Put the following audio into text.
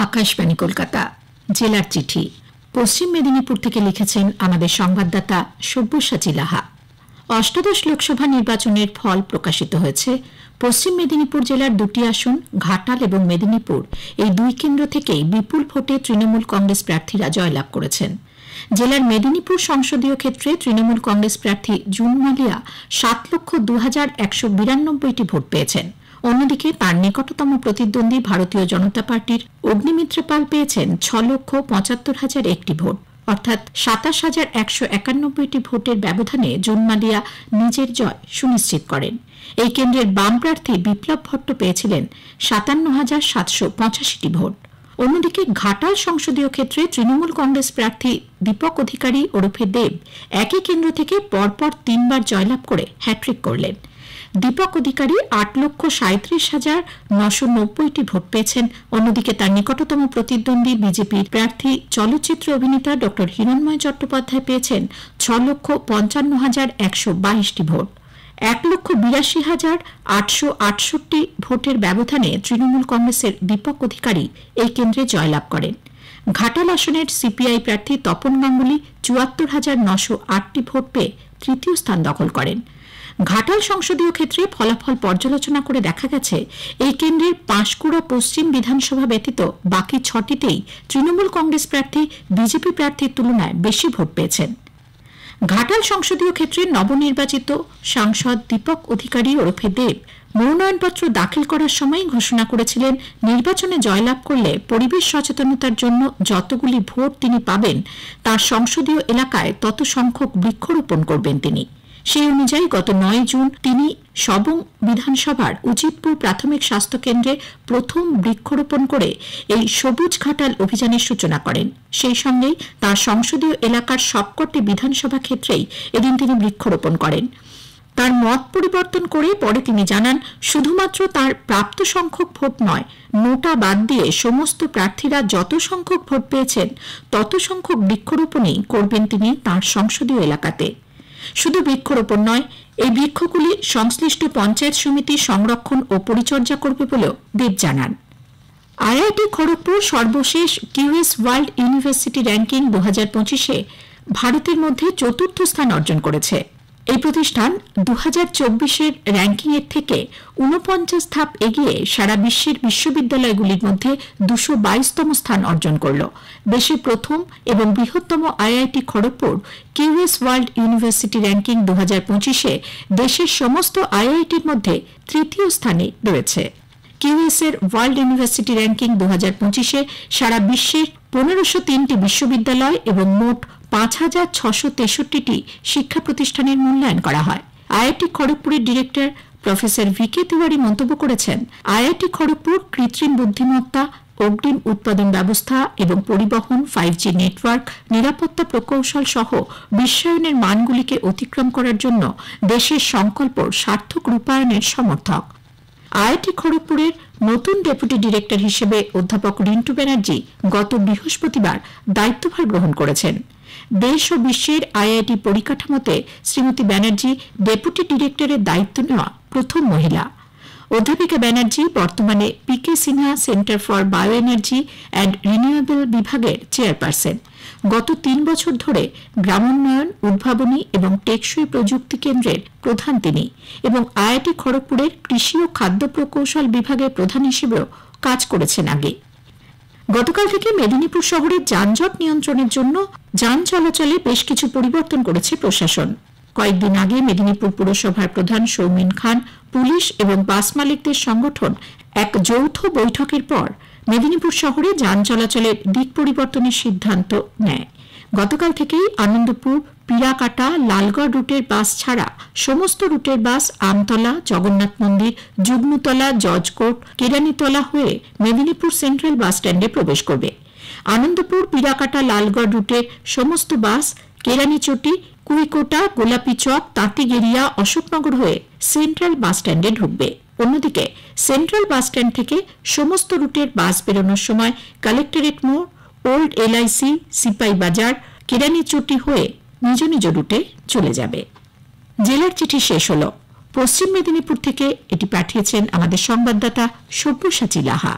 আকাশবাণী কলকাতা জেলার চিঠি পশ্চিম মেদিনীপুর থেকে লিখেছেন আমাদের সংবাদদাতা সব্যসাচী লাহা। অষ্টাদশ লোকসভা নির্বাচনের ফল প্রকাশিত হয়েছে। পশ্চিম মেদিনীপুর জেলার দুটি আসন ঘাটাল এবং মেদিনীপুর এই দুই কেন্দ্র থেকেই বিপুল ভোটে তৃণমূল কংগ্রেস প্রার্থীরা জয়লাভ করেছেন। জেলার মেদিনীপুর সংসদীয় ক্ষেত্রে তৃণমূল কংগ্রেস প্রার্থী জুন মালিয়া 7,02,192টি ভোট পেয়েছেন। অন্যদিকে তার নিকটতম প্রতিদ্বন্দ্বী ভারতীয় জনতা পার্টির অগ্নিমিত্র পাল পেয়েছেন 6,75,001টি ভোট, অর্থাৎ 27,191টি ভোটের ব্যবধানে জুন মালিয়া নিজের জয় সুনিশ্চিত করেন। এই কেন্দ্রের বাম প্রার্থী বিপ্লব ভট্ট পেয়েছিলেন 57,785টি ভোট। অন্যদিকে ঘাটাল সংসদীয় ক্ষেত্রে তৃণমূল কংগ্রেস প্রার্থী দীপক অধিকারী ওরফে দেব একই কেন্দ্র থেকে পরপর 3বার জয়লাভ করে হ্যাট্রিক করলেন। দীপক অধিকারী 8,37,990টি ভোট পেয়েছেন। অন্যদিকে তার নিকটতম প্রতিদ্বন্দ্বী বিজেপির প্রার্থী চলচ্চিত্র অভিনেতা ড হিরণময় চট্টোপাধ্যায় পেয়েছেন 6,55,122টি ভোট। 1,82,868 ভোটের ব্যবধানে তৃণমূল কংগ্রেসের দীপক অধিকারী এই কেন্দ্রে জয়লাভ করেন। ঘাটাল আসনের সিপিআই প্রার্থী তপন গাঙ্গুলি 74,908টি ভোট পেয়ে তৃতীয় স্থান দখল করেন। ঘাটাল সংসদীয় ক্ষেত্রে ফলাফল পর্যালোচনা করে দেখা গেছে এই কেন্দ্রের পাঁশকুড়া পশ্চিম বিধানসভা ব্যতীত বাকি 6টিতেই তৃণমূল কংগ্রেস প্রার্থী বিজেপি প্রার্থীর তুলনায় বেশি ভোট পেয়েছেন। ঘাটাল সংসদীয় ক্ষেত্রে নবনির্বাচিত সাংসদ দীপক অধিকারী ওরফে দেব মনোনয়নপত্র দাখিল করার সময় ঘোষণা করেছিলেন নির্বাচনে জয়লাভ করলে পরিবেশ সচেতনতার জন্য যতগুলি ভোট তিনি পাবেন তার সংসদীয় এলাকায় তত সংখ্যক বৃক্ষরোপণ করবেন তিনি। সেই অনুযায়ী গত 9 জুন তিনি সবং বিধানসভার উজিতপুর প্রাথমিক স্বাস্থ্য কেন্দ্রে প্রথম বৃক্ষরোপণ করে এই সবুজ ঘাটাল অভিযানের সূচনা করেন। সেই সঙ্গেই তার সংসদীয় এলাকার সবকটি বিধানসভা ক্ষেত্রেই এদিন তিনি বৃক্ষরোপণ করেন। তার মত পরিবর্তন করে পরে তিনি জানান, শুধুমাত্র তার প্রাপ্ত সংখ্যক ভোট নয়, নোটা বাদ দিয়ে সমস্ত প্রার্থীরা যত সংখ্যক ভোট পেয়েছেন তত সংখ্যক বৃক্ষরোপণই করবেন তিনি তার সংসদীয় এলাকাতে। শুধু বৃক্ষরোপণ নয়, এই বৃক্ষগুলি সংশ্লিষ্ট পঞ্চায়েত সমিতি সংরক্ষণ ও পরিচর্যা করবে বলেও দেব জানান। আইআইটি খড়গপুর সর্বশেষ কিউএস ওয়ার্ল্ড ইউনিভার্সিটি র্যাঙ্কিং 2025-এ ভারতের মধ্যে 4র্থ স্থান অর্জন করেছে। এই প্রতিষ্ঠান 2024-এর র্যাঙ্কিংয়ের থেকে 49 ধাপ এগিয়ে সারা বিশ্বের বিশ্ববিদ্যালয়গুলির মধ্যে 222তম স্থান অর্জন করল। দেশের প্রথম এবং বৃহত্তম IIT Kharagpur QS World University ranking 2025-এ দেশের সমস্ত আইআইটির মধ্যে 3য় স্থানে রয়েছে। কিউএস এর ওয়ার্ল্ড ইউনিভার্সিটি র্যাঙ্কিং 2025-এ সারা বিশ্বের 1503টি বিশ্ববিদ্যালয় এবং মোট 5,663টি শিক্ষা প্রতিষ্ঠানের মূল্যায়ন করা হয়। আইআইটি খড়গপুরের ডিরেক্টর প্রফেসর ভিকে তিওয়ারি মন্তব্য করেছেন, আইআইটি খড়গপুর কৃত্রিম বুদ্ধিমত্তা, অগ্রিম উৎপাদন ব্যবস্থা এবং পরিবহন, 5G নেটওয়ার্ক, নিরাপত্তা প্রকৌশল সহ বিশ্বায়নের মানগুলিকে অতিক্রম করার জন্য দেশের সংকল্পর সার্থক রূপায়ণের সমর্থক। আইআইটি খড়গপুরের নতুন ডেপুটি ডিরেক্টর হিসেবে অধ্যাপক রিন্টু ব্যানার্জি গত বৃহস্পতিবার দায়িত্বভার গ্রহণ করেছেন। দেশ ও বিশ্বের আইআইটি পরিকাঠামোতে শ্রীমতী ব্যানার্জি ডেপুটি ডিরেক্টরের দায়িত্ব নেওয়া প্রথম মহিলা। অধ্যাপিকা ব্যানার্জি বর্তমানে PK Sinha centre for bio energy and renewable বিভাগের চেয়ারপারসন। গত 3 বছর ধরে গ্রামোন্নয়ন, উদ্ভাবনী এবং টেকসই প্রযুক্তি কেন্দ্রের প্রধান তিনি এবং আইআইটি খড়গপুরের কৃষি ও খাদ্য প্রকৌশল বিভাগের প্রধান হিসেবেও কাজ করেছেন আগে। গতকাল থেকে মেদিনীপুর শহরের যানজট নিয়ন্ত্রণের জন্য যান চলাচলে বেশ কিছু পরিবর্তন করেছে প্রশাসন। কয়েকদিন আগে মেদিনীপুর পুরসভার প্রধান সৌমিন খান, পুলিশ এবং বাস মালিকদের সংগঠন এক যৌথ বৈঠকের পর মেদিনীপুর শহরে যান চলাচলের দিক পরিবর্তনের সিদ্ধান্ত নেয়। গতকাল থেকেই আনন্দপুর, পিরাকাটা, লালগড় রুটের বাস ছাড়া সমস্ত রুটের বাস আমতলা, জগন্নাথ মন্দির, যুগ্মতলা, জজকোট, কেরানীতলা হয়ে মেদিনীপুর সেন্ট্রাল বাস স্ট্যান্ডে প্রবেশ করবে। আনন্দপুর, পিরাকাটা, লালগড় রুটের সমস্ত বাস কেরানীচটি, কুইকোটা, গোলাপী চক, তাঁতিগেরিয়া, অশোকনগর হয়ে সেন্ট্রাল বাস স্ট্যান্ডে ঢুকবে। অন্যদিকে সেন্ট্রাল বাস স্ট্যান্ড থেকে সমস্ত রুটের বাস বেরোনোর সময় কালেক্টরেট মোড়, ওল্ড এলআইসি, সিপাই বাজার, কেরানীচটি হয়ে নিজ নিজ রুটে চলে যাবে। জেলার চিঠি শেষ হল। পশ্চিম মেদিনীপুর থেকে এটি পাঠিয়েছেন আমাদের সংবাদদাতা সব্যসাচী লাহা।